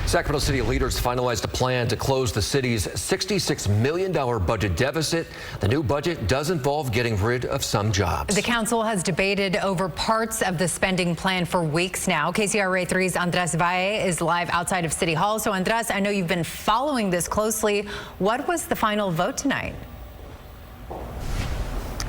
Sacramento City leaders finalized a plan to close the city's $66 million budget deficit. The new budget does involve getting rid of some jobs. The council has debated over parts of the spending plan for weeks now. KCRA 3's Andres Valle is live outside of City Hall. So Andres, I know you've been following this closely. What was the final vote tonight?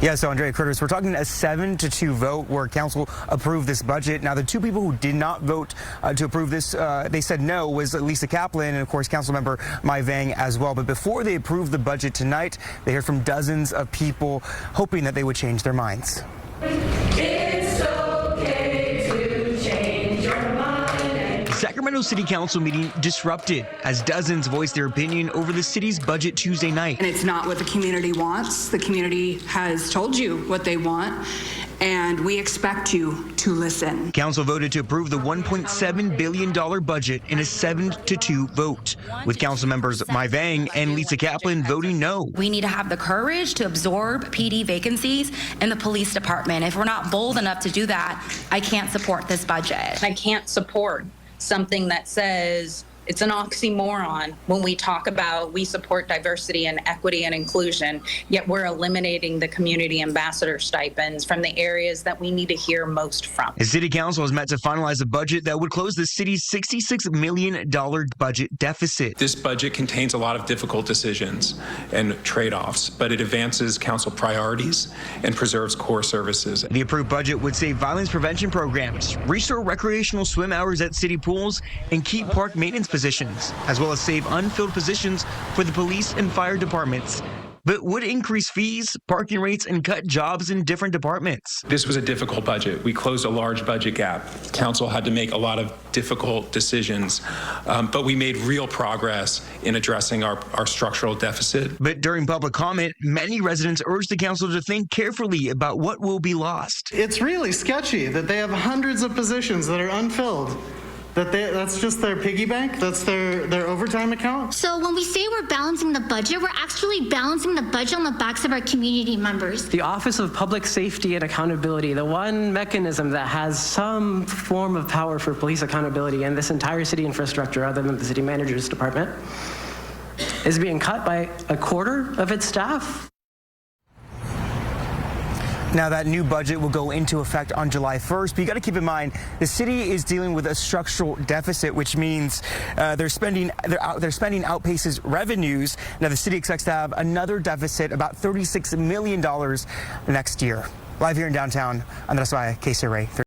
Yeah, so Andrea Curtis, we're talking a 7-2 vote where council approved this budget. Now, the two people who did not vote to approve this, they said no, was Lisa Kaplan and, of course, council member Mai Vang as well. But before they approved the budget tonight, they heard from dozens of people hoping that they would change their minds. It's okay to change your mind. Sacramento City Council meeting disrupted as dozens voiced their opinion over the city's budget Tuesday night. And it's not what the community wants. The community has told you what they want, and we expect you to listen. Council voted to approve the $1.7 billion budget in a 7-2 vote, with council members Mai Vang and Lisa Kaplan voting no. We need to have the courage to absorb PD vacancies in the police department. If we're not bold enough to do that, I can't support this budget. I can't support something that says it's an oxymoron when we talk about we support diversity and equity and inclusion, yet we're eliminating the community ambassador stipends from the areas that we need to hear most from. The city council has met to finalize a budget that would close the city's $66 million budget deficit. This budget contains a lot of difficult decisions and trade-offs, but it advances council priorities and preserves core services. The approved budget would save violence prevention programs, restore recreational swim hours at city pools, and keep park maintenance positions, as well as save unfilled positions for the police and fire departments, but would increase fees, parking rates, and cut jobs in different departments. This was a difficult budget. We closed a large budget gap. Council had to make a lot of difficult decisions, but we made real progress in addressing our structural deficit. But during public comment, many residents urged the council to think carefully about what will be lost. It's really sketchy that they have hundreds of positions that are unfilled. That's just their piggy bank? That's their overtime account? So when we say we're balancing the budget, we're actually balancing the budget on the backs of our community members. The Office of Public Safety and Accountability, the one mechanism that has some form of power for police accountability in this entire city infrastructure other than the city manager's department, is being cut by a quarter of its staff. Now, that new budget will go into effect on July 1st, but you got to keep in mind the city is dealing with a structural deficit, which means their spending outpaces revenues. Now, the city expects to have another deficit, about $36 million next year. Live here in downtown, Andres Valle, KCRA.